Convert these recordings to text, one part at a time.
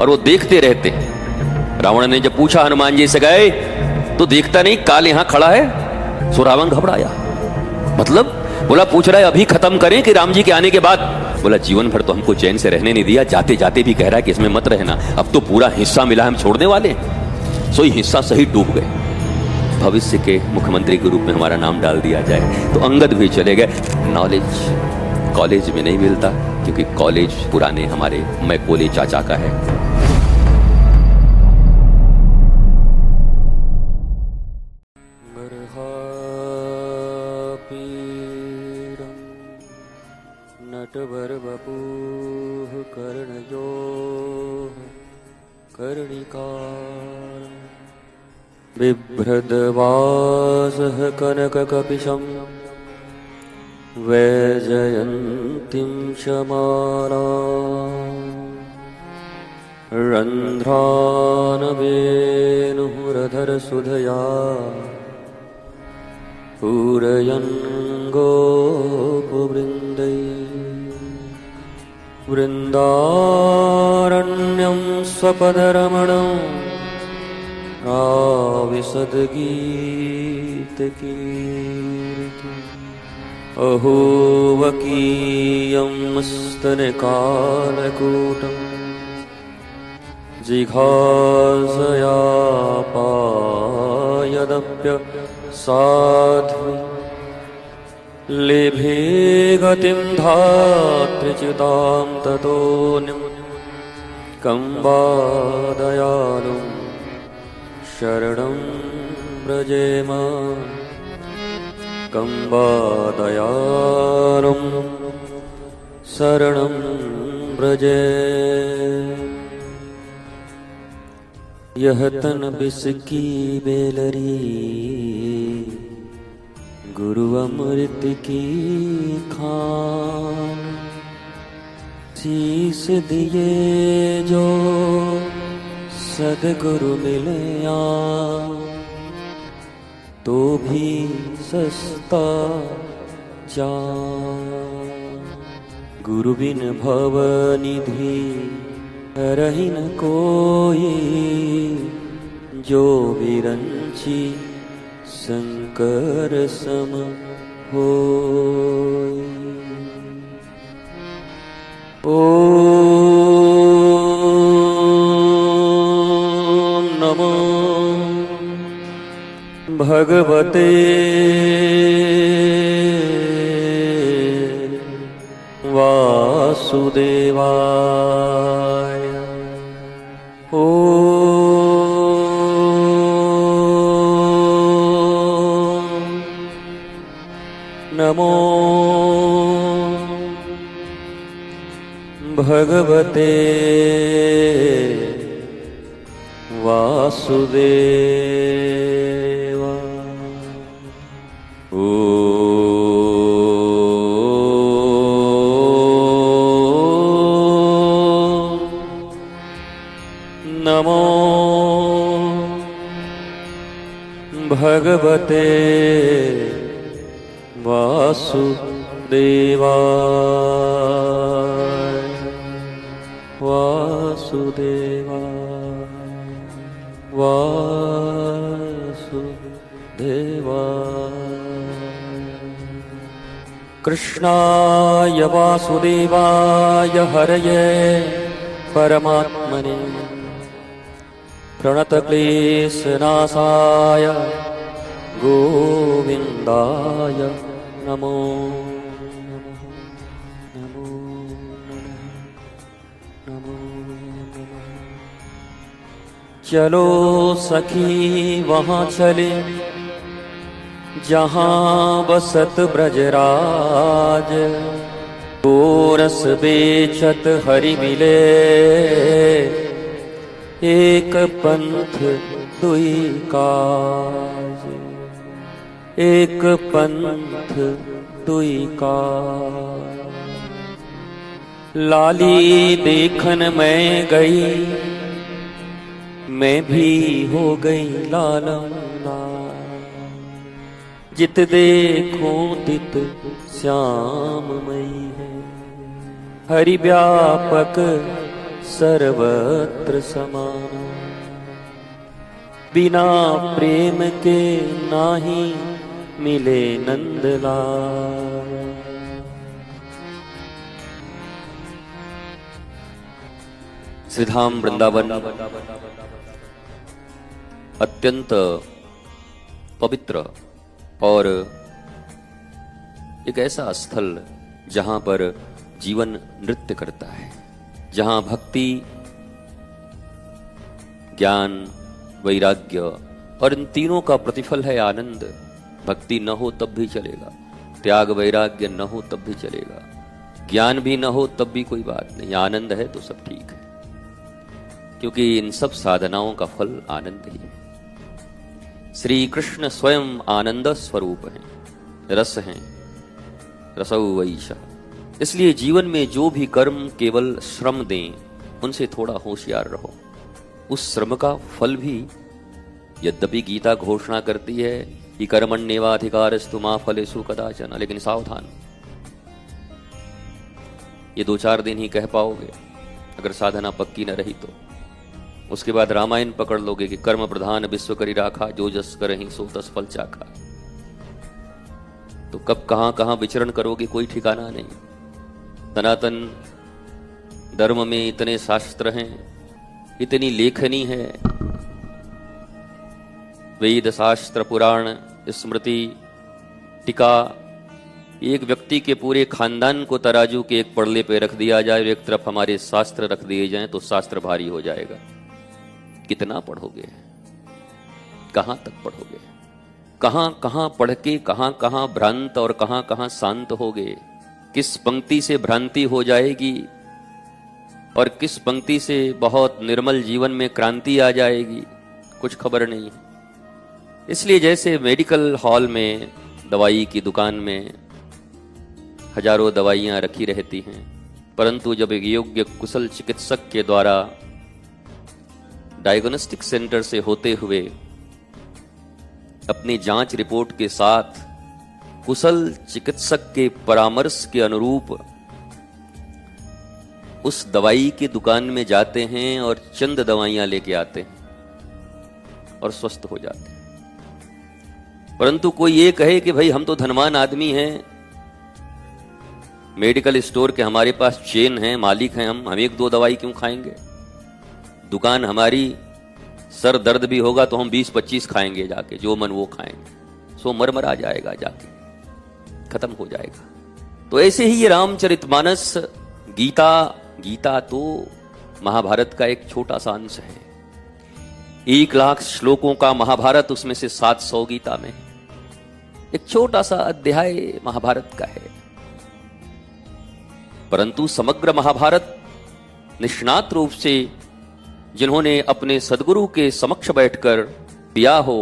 और वो देखते रहते। रावण ने जब पूछा हनुमान जी से, गए तो देखता नहीं काल यहां खड़ा है। सो रावण घबराया। मतलब बोला, पूछ रहा है अभी खत्म करें कि राम जी के आने के बाद? बोला, जीवन भर तो हमको चैन से रहने नहीं दिया, जाते जाते भी कह रहा है कि इसमें मत रहना, अब तो पूरा हिस्सा मिला, हम छोड़ने वाले। सो ये हिस्सा सही डूब गए। भविष्य के मुख्यमंत्री के रूप में हमारा नाम डाल दिया जाए। तो अंगद भी चले गए। नॉलेज कॉलेज में नहीं मिलता, क्योंकि कॉलेज पुराने हमारे मैकोले चाचा का है। नटवर बपूः कर्णयो कर्णिकार बिभ्रद्वासः कनककपिशं वैजयन्तीं शमाला रन्ध्रानवेणुरधरसुधया पूरयन् गोपवृन्दै वृन्दारण्यं स्वपदरमणं आविशद्गीतकीर्ति अहोवकीयं स्तनकालकूटं जिघासया पायदप्य साध्वी लेभे गतिं धात्रिच्युतां ततोऽन्यं कम्बादयालुं शरणं व्रजेम कम्बादयालुं शरणं व्रजे। यह तन बिसकी बेलरी गुरु अमृत की खान शीस दिए जो सदगुरु मिलया तो भी सस्ता जान। गुरु बिन भव निधि रही न कोई जो विरंची शंकर सम होय। ओम नमो भगवते वासुदेवाय। नमो भगवते वासुदेवाय। नमो भगवते वासुदेवाय वासुदेवाय वासुदेवाय। कृष्णाय वासुदेवाय हरये परमात्मने प्रणतक्लेशनाशाय गोविन्दाय नमो नमो नमो नमो। चलो सखी वहाँ चले जहाँ बसत ब्रजराज, गोरस बेचत हरि मिले एक पंथ दुई काज। एक पंथ दुई काज। लाली देखन मैं गई, मैं भी हो गई लालम लाल। जित देखो तित श्याममयी है, हरि व्यापक सर्वत्र समान। बिना प्रेम के नाही मिले नंदलाल। श्रीधाम वृंदावन अत्यंत पवित्र और एक ऐसा स्थल जहां पर जीवन नृत्य करता है, जहां भक्ति, ज्ञान, वैराग्य और इन तीनों का प्रतिफल है आनंद। भक्ति न हो तब भी चलेगा, त्याग वैराग्य न हो तब भी चलेगा, ज्ञान भी न हो तब भी कोई बात नहीं, आनंद है तो सब ठीक है, क्योंकि इन सब साधनाओं का फल आनंद ही है। श्री कृष्ण स्वयं आनंद स्वरूप हैं, रस हैं, रसौ वैशा। इसलिए जीवन में जो भी कर्म केवल श्रम दें, उनसे थोड़ा होशियार रहो। उस श्रम का फल भी, यद्यपि गीता घोषणा करती है कि कर्मण्येवाधिकारस्तु मा फलेषु कदाचन, लेकिन सावधान, ये 2-4 दिन ही कह पाओगे अगर साधना पक्की न रही तो। उसके बाद रामायण पकड़ लोगे कि कर्म प्रधान विश्व करी राखा, जो जस करहि सो तस फल चाखा। तो कब कहां विचरण करोगे कोई ठिकाना नहीं। सनातन धर्म में इतने शास्त्र हैं, इतनी लेखनी है, वेद, शास्त्र, पुराण, स्मृति, टीका। एक व्यक्ति के पूरे खानदान को तराजू के एक पड़ले पे रख दिया जाए और एक तरफ हमारे शास्त्र रख दिए जाएं तो शास्त्र भारी हो जाएगा। कितना पढ़ोगे, कहां तक पढ़ोगे, कहां कहां पढ़ के कहां कहां भ्रांत और कहां कहां शांत होगे, किस पंक्ति से भ्रांति हो जाएगी और किस पंक्ति से बहुत निर्मल जीवन में क्रांति आ जाएगी, कुछ खबर नहीं है। इसलिए जैसे मेडिकल हॉल में, दवाई की दुकान में हजारों दवाइयां रखी रहती हैं, परंतु जब एक योग्य कुशल चिकित्सक के द्वारा डायग्नोस्टिक सेंटर से होते हुए अपनी जांच रिपोर्ट के साथ कुशल चिकित्सक के परामर्श के अनुरूप उस दवाई की दुकान में जाते हैं और चंद दवाइयां लेके आते हैं और स्वस्थ हो जाते हैं। परंतु कोई ये कहे कि भाई हम तो धनवान आदमी हैं, मेडिकल स्टोर के हमारे पास चेन है, मालिक हैं, हम 1-2 दवाई क्यों खाएंगे, दुकान हमारी, सर दर्द भी होगा तो हम 20-25 खाएंगे जाके, जो मन वो खाएंगे, सो मरमर आ जाएगा, जाके खत्म हो जाएगा। तो ऐसे ही ये रामचरितमानस, गीता तो महाभारत का एक छोटा सा अंश है। 1 लाख श्लोकों का महाभारत, उसमें से 700 गीता में, एक छोटा सा अध्याय महाभारत का है। परंतु समग्र महाभारत निष्णात रूप से जिन्होंने अपने सदगुरु के समक्ष बैठकर पिया हो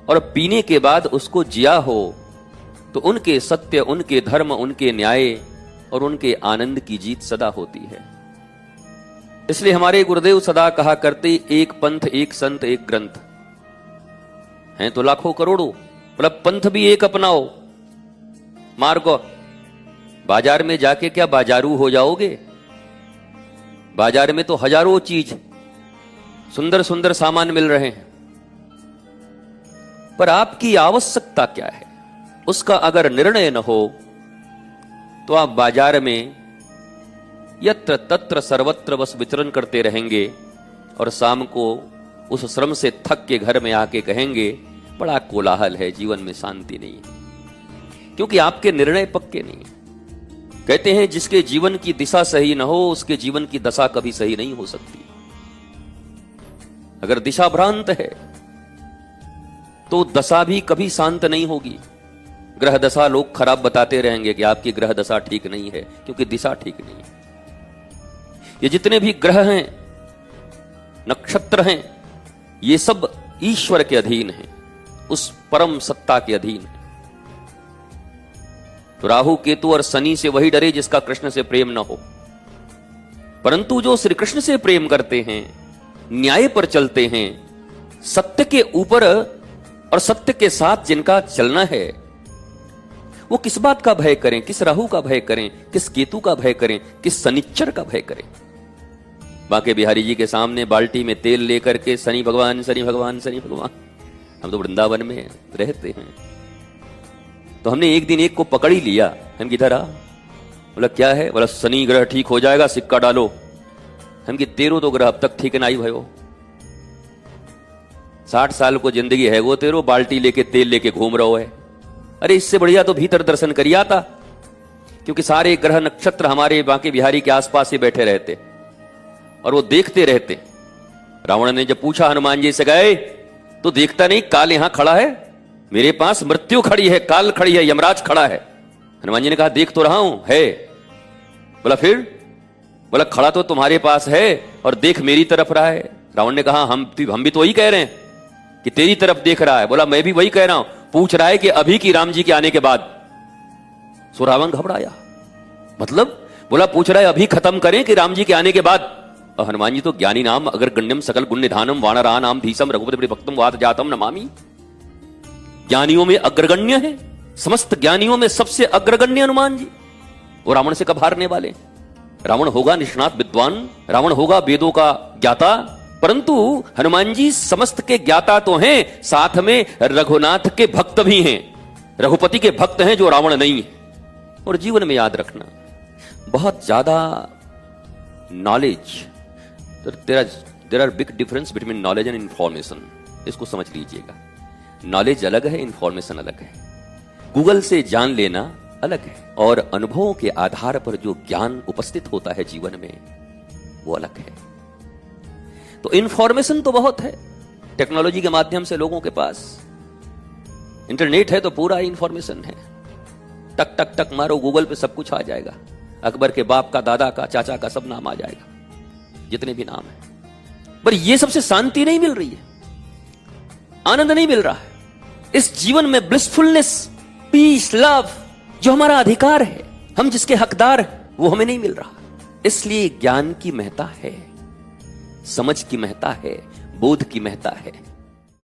और पीने के बाद उसको जिया हो, तो उनके सत्य, उनके धर्म, उनके न्याय और उनके आनंद की जीत सदा होती है। इसलिए हमारे गुरुदेव सदा कहा करते, एक पंथ, एक संत, एक ग्रंथ। हैं तो लाखों करोड़ों, मतलब पंथ भी एक अपनाओ, मार्ग। बाजार में जाके क्या बाजारू हो जाओगे? बाजार में तो हजारों चीज, सुंदर सुंदर सामान मिल रहे हैं, पर आपकी आवश्यकता क्या है उसका अगर निर्णय न हो तो आप बाजार में यत्र तत्र सर्वत्र बस विचरण करते रहेंगे और शाम को उस श्रम से थक के घर में आके कहेंगे बड़ा कोलाहल है, जीवन में शांति नहीं है, क्योंकि आपके निर्णय पक्के नहीं है। कहते हैं जिसके जीवन की दिशा सही न हो उसके जीवन की दशा कभी सही नहीं हो सकती। अगर दिशा भ्रांत है तो दशा भी कभी शांत नहीं होगी। ग्रह दशा लोग खराब बताते रहेंगे कि आपकी ग्रह दशा ठीक नहीं है, क्योंकि दिशा ठीक नहीं है। ये जितने भी ग्रह हैं, नक्षत्र हैं, ये सब ईश्वर के अधीन हैं, उस परम सत्ता के अधीन है। तो राहु, केतु और शनि से वही डरे जिसका कृष्ण से प्रेम न हो। परंतु जो श्री कृष्ण से प्रेम करते हैं, न्याय पर चलते हैं, सत्य के ऊपर और सत्य के साथ जिनका चलना है, वो किस बात का भय करें, किस राहु का भय करें, किस केतु का भय करें, किस शनिच्चर का भय करें। बांके बिहारी जी के सामने बाल्टी में तेल लेकर के शनि भगवान शनि भगवान शनि भगवान। हम तो वृंदावन में रहते हैं। तो हमने एक दिन एक को पकड़ ही लिया। हम किधर आ? बोला क्या है? बोला शनि ग्रह ठीक हो जाएगा, सिक्का डालो। हम कि तेरो तो ग्रह अब तक ठीक नहीं भयो। 60 साल को जिंदगी है वो तेरो, बाल्टी लेके तेल लेके घूम रहो है। अरे इससे बढ़िया तो भीतर दर्शन करिए आता, क्योंकि सारे ग्रह नक्षत्र हमारे बांके बिहारी के आसपास ही बैठे रहते और वो देखते रहते। रावण ने जब पूछा हनुमान जी से, गए तो देखता नहीं काल यहां खड़ा है, मेरे पास मृत्यु खड़ी है, काल खड़ी है, यमराज खड़ा है। हनुमान जी ने कहा देख तो रहा हूं है। बोला फिर? बोला खड़ा तो तुम्हारे पास है और देख मेरी तरफ रहा है। रावण ने कहा हम भी तो वही कह रहे हैं कि तेरी तरफ देख रहा है। बोला मैं भी वही कह रहा हूं, पूछ रहा है कि अभी की राम जी के आने के बाद। सो रावण घबराया। मतलब बोला पूछ रहा है अभी खत्म करें कि राम जी के आने के बाद? और हनुमान जी तो ज्ञानी नाम अग्रगण्यम सकल गुण निधानम वानरा नाम धीसम रघुपति भक्तम वात जातम नमामि। ज्ञानियों में अग्रगण्य है, समस्त ज्ञानियों में सबसे अग्रगण्य हनुमान जी। वो रावण से कब हारने वाले? रावण होगा निष्णात विद्वान, रावण होगा वेदों का ज्ञाता, परंतु हनुमान जी समस्त के ज्ञाता तो हैं, साथ में रघुनाथ के भक्त भी हैं, रघुपति के भक्त हैं जो रावण नहीं है। और जीवन में याद रखना, बहुत ज्यादा knowledge, there are big difference between knowledge and information. इसको समझ लीजिएगा। नॉलेज अलग है, इंफॉर्मेशन अलग है। गूगल से जान लेना अलग है, और अनुभवों के आधार पर जो ज्ञान उपस्थित होता है जीवन में वो अलग है। तो इंफॉर्मेशन तो बहुत है, टेक्नोलॉजी के माध्यम से लोगों के पास इंटरनेट है तो पूरा इंफॉर्मेशन है। टक टक टक मारो गूगल पे सब कुछ आ जाएगा। अकबर के बाप का, दादा का, चाचा का सब नाम आ जाएगा, जितने भी नाम है। पर ये सबसे शांति नहीं मिल रही है, आनंद नहीं मिल रहा है। इस जीवन में ब्लिसफुलनेस, पीस, लव जो हमारा अधिकार है, हम जिसके हकदार हैं, वो हमें नहीं मिल रहा। इसलिए ज्ञान की महत्ता है, समझ की महत्ता है, बोध की महत्ता है।